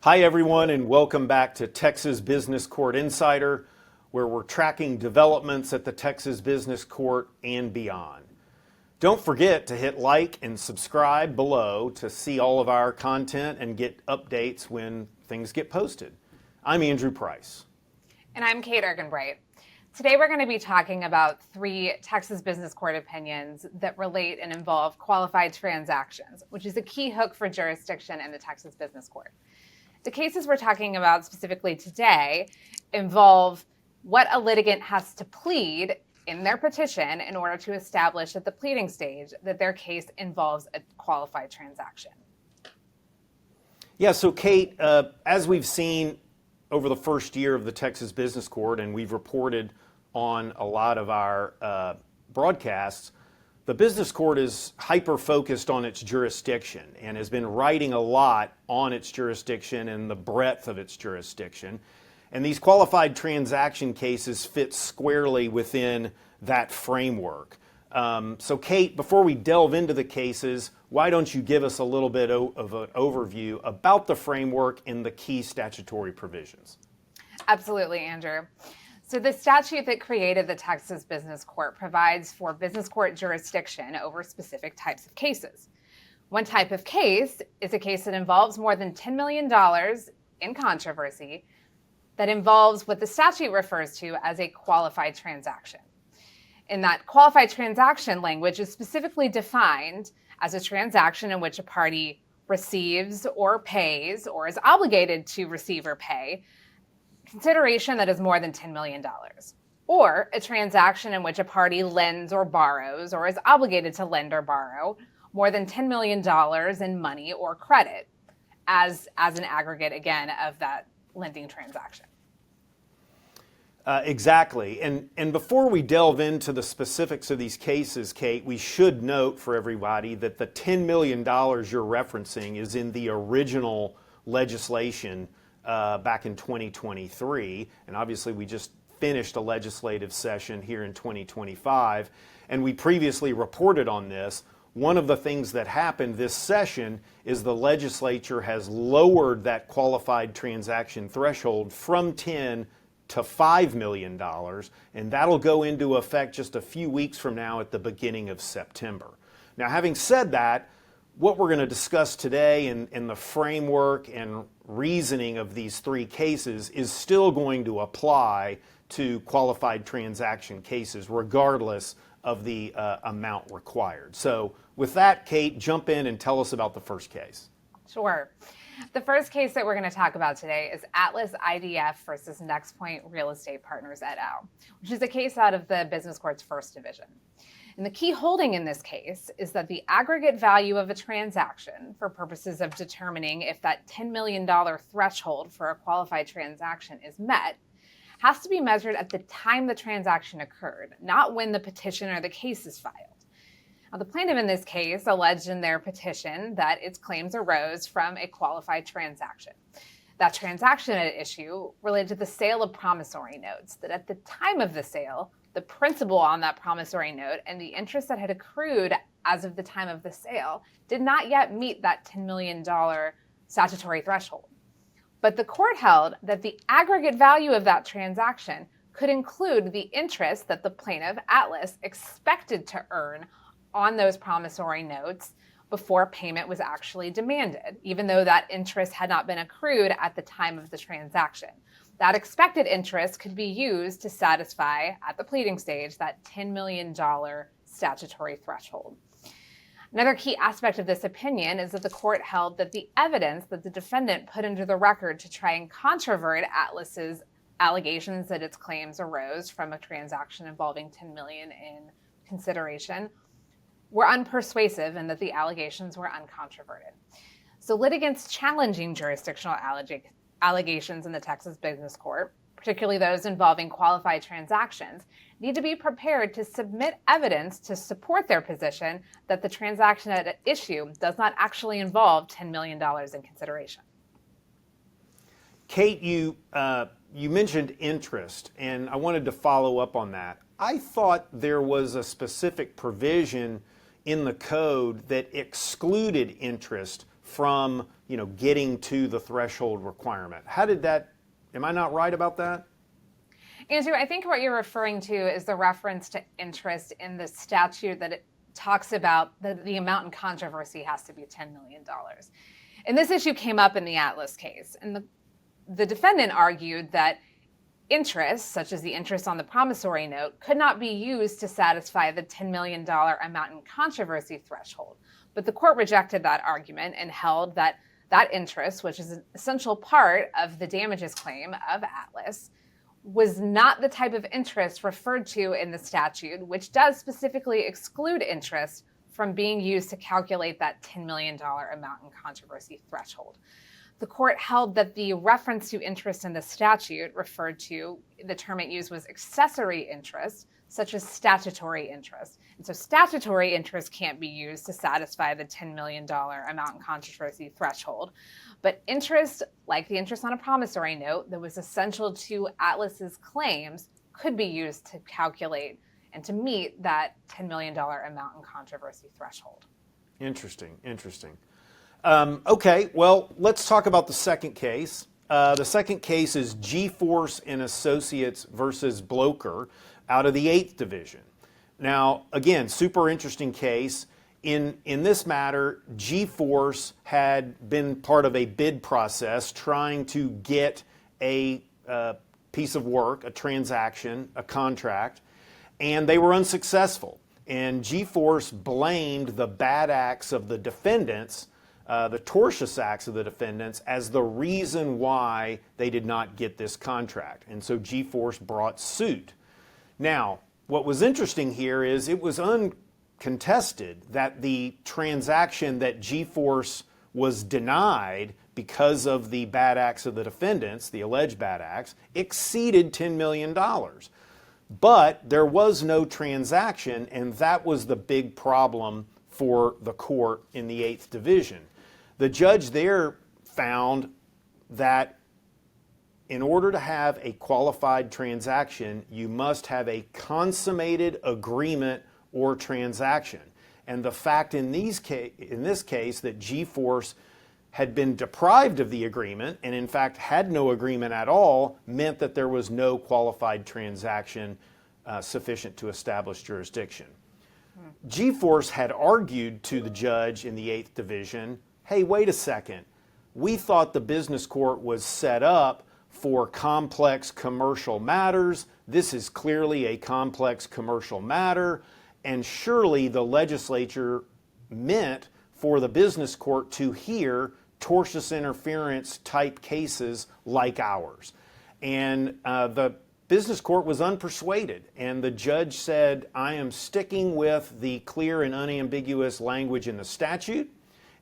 Hi, everyone, and welcome back to Texas Business Court Insider, where we're tracking developments at the Texas Business Court and beyond. Don't forget to hit like and subscribe below to see all of our content and get updates when things get posted. I'm Andrew Price. And I'm Kate Ergenbright. Today we're going to be talking about 3 Texas Business Court opinions that relate and involve qualified transactions, which is a key hook for jurisdiction in the Texas Business Court. The cases we're talking about specifically today involve what a litigant has to plead in their petition in order to establish at the pleading stage that their case involves a qualified transaction. Yeah, so Kate, as we've seen over the first year of the Texas Business Court, and we've reported on a lot of our broadcasts, the Business Court is hyper-focused on its jurisdiction and has been writing a lot on its jurisdiction and the breadth of its jurisdiction. And these qualified transaction cases fit squarely within that framework. So Kate, before we delve into the cases, why don't you give us a little bit of an overview about the framework and the key statutory provisions? Absolutely, Andrew. So the statute that created the Texas Business Court provides for business court jurisdiction over specific types of cases. One type of case is a case that involves more than $10 million in controversy that involves what the statute refers to as a qualified transaction. In that qualified transaction language is specifically defined as a transaction in which a party receives or pays or is obligated to receive or pay consideration that is more than $10 million, or a transaction in which a party lends or borrows or is obligated to lend or borrow more than $10 million in money or credit as an aggregate, again, of that lending transaction. Exactly. And before we delve into the specifics of these cases, Kate, we should note for everybody that the $10 million you're referencing is in the original legislation back in 2023. And obviously we just finished a legislative session here in 2025. And we previously reported on this. One of the things that happened this session is the legislature has lowered that qualified transaction threshold from 10 to $5 million, and that'll go into effect just a few weeks from now at the beginning of September. Now, having said that, what we're going to discuss today in the framework and reasoning of these 3 cases is still going to apply to qualified transaction cases, regardless of the amount required. So with that, Kate, jump in and tell us about the first case. Sure. The first case that we're going to talk about today is Atlas IDF versus Next Point Real Estate Partners et al., which is a case out of the Business Court's First Division. And the key holding in this case is that the aggregate value of a transaction for purposes of determining if that $10 million threshold for a qualified transaction is met has to be measured at the time the transaction occurred, not when the petition or the case is filed. Now, the plaintiff in this case alleged in their petition that its claims arose from a qualified transaction. That transaction at issue related to the sale of promissory notes, that at the time of the sale, the principal on that promissory note and the interest that had accrued as of the time of the sale did not yet meet that $10 million statutory threshold. But the court held that the aggregate value of that transaction could include the interest that the plaintiff, Atlas, expected to earn on those promissory notes before payment was actually demanded, even though that interest had not been accrued at the time of the transaction. That expected interest could be used to satisfy, at the pleading stage, that $10 million statutory threshold. Another key aspect of this opinion is that the court held that the evidence that the defendant put into the record to try and controvert Atlas's allegations that its claims arose from a transaction involving $10 million in consideration were unpersuasive and that the allegations were uncontroverted. So litigants challenging jurisdictional allegations in the Texas Business Court, particularly those involving qualified transactions, need to be prepared to submit evidence to support their position that the transaction at issue does not actually involve $10 million in consideration. Kate, you mentioned interest, and I wanted to follow up on that. I thought there was a specific provision in the code that excluded interest from, getting to the threshold requirement. How did that, am I not right about that? Andrew, I think what you're referring to is the reference to interest in the statute that it talks about the amount in controversy has to be $10 million. And this issue came up in the Atlas case. And the defendant argued that interest, such as the interest on the promissory note, could not be used to satisfy the $10 million amount in controversy threshold. But the court rejected that argument and held that that interest, which is an essential part of the damages claim of Atlas, was not the type of interest referred to in the statute, which does specifically exclude interest from being used to calculate that $10 million amount in controversy threshold. The court held that the reference to interest in the statute referred to, the term it used was accessory interest, such as statutory interest. And so statutory interest can't be used to satisfy the $10 million amount in controversy threshold. But interest, like the interest on a promissory note that was essential to Atlas's claims, could be used to calculate and to meet that $10 million amount in controversy threshold. Interesting. Okay, well, let's talk about the second case. The second case is G-Force and Associates versus Bloker out of the 8th Division. Now, again, super interesting case. In this matter, G-Force had been part of a bid process trying to get a piece of work, a transaction, a contract, and they were unsuccessful. And G-Force blamed the bad acts of the defendants, the tortious acts of the defendants, as the reason why they did not get this contract. And so G-Force brought suit. Now, what was interesting here is it was uncontested that the transaction that G-Force was denied because of the bad acts of the defendants, the alleged bad acts, exceeded $10 million. But there was no transaction, and that was the big problem for the court in the 8th Division. The judge there found that in order to have a qualified transaction, you must have a consummated agreement or transaction. And the fact in this case that G-Force had been deprived of the agreement, and in fact had no agreement at all, meant that there was no qualified transaction sufficient to establish jurisdiction. G-Force had argued to the judge in the 8th Division, hey, wait a second, we thought the business court was set up for complex commercial matters. This is clearly a complex commercial matter, and surely the legislature meant for the business court to hear tortious interference type cases like ours. And the business court was unpersuaded, and the judge said, I am sticking with the clear and unambiguous language in the statute,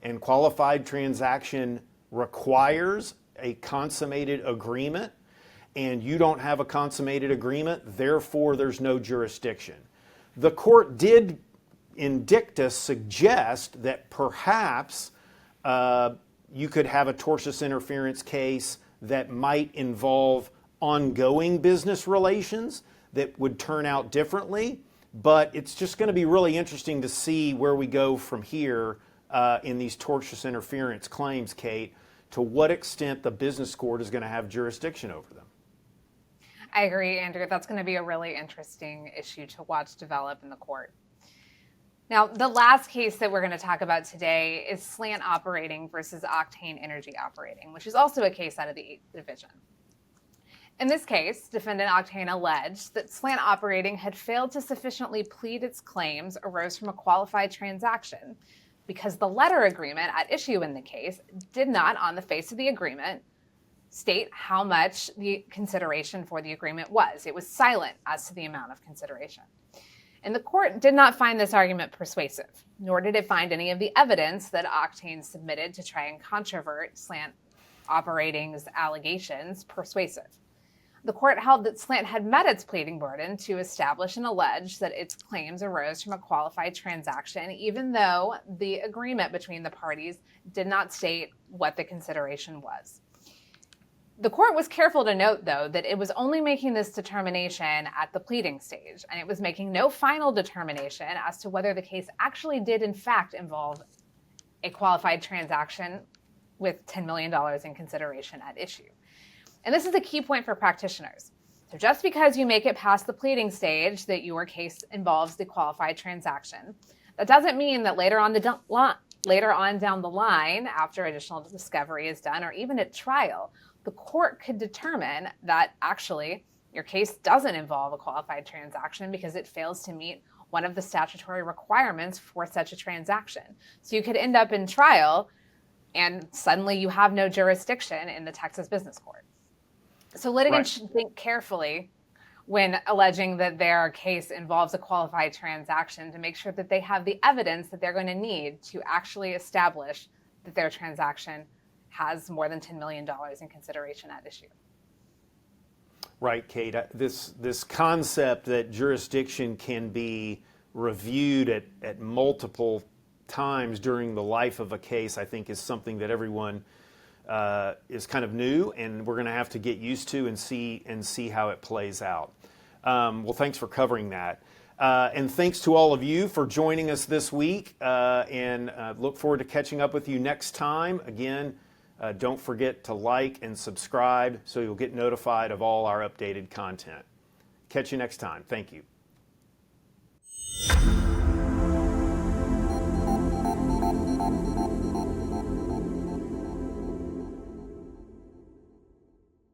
and qualified transaction requires a consummated agreement, and you don't have a consummated agreement, therefore there's no jurisdiction. The court did in dicta suggest that perhaps you could have a tortious interference case that might involve ongoing business relations that would turn out differently, but it's just going to be really interesting to see where we go from here in these tortious interference claims, Kate, to what extent the business court is going to have jurisdiction over them. I agree, Andrew. That's going to be a really interesting issue to watch develop in the court. Now, the last case that we're going to talk about today is Slant Operating versus Octane Energy Operating, which is also a case out of the 8th Division. In this case, defendant Octane alleged that Slant Operating had failed to sufficiently plead its claims arose from a qualified transaction because the letter agreement at issue in the case did not, on the face of the agreement, state how much the consideration for the agreement was. It was silent as to the amount of consideration. And the court did not find this argument persuasive, nor did it find any of the evidence that Octane submitted to try and controvert Slant Operating's allegations persuasive. The court held that Slant had met its pleading burden to establish and allege that its claims arose from a qualified transaction, even though the agreement between the parties did not state what the consideration was. The court was careful to note, though, that it was only making this determination at the pleading stage, and it was making no final determination as to whether the case actually did, in fact, involve a qualified transaction with $10 million in consideration at issue. And this is a key point for practitioners. So just because you make it past the pleading stage that your case involves the qualified transaction, that doesn't mean that later on down the line, after additional discovery is done, or even at trial, the court could determine that actually your case doesn't involve a qualified transaction because it fails to meet one of the statutory requirements for such a transaction. So you could end up in trial and suddenly you have no jurisdiction in the Texas Business Court. So litigants should think carefully when alleging that their case involves a qualified transaction to make sure that they have the evidence that they're going to need to actually establish that their transaction has more than $10 million in consideration at issue. Right, Kate. This concept that jurisdiction can be reviewed at multiple times during the life of a case, I think, is something that everyone is kind of new, and we're going to have to get used to and see how it plays out. Well, thanks for covering that. And thanks to all of you for joining us this week, and look forward to catching up with you next time. Again, don't forget to like and subscribe so you'll get notified of all our updated content. Catch you next time. Thank you.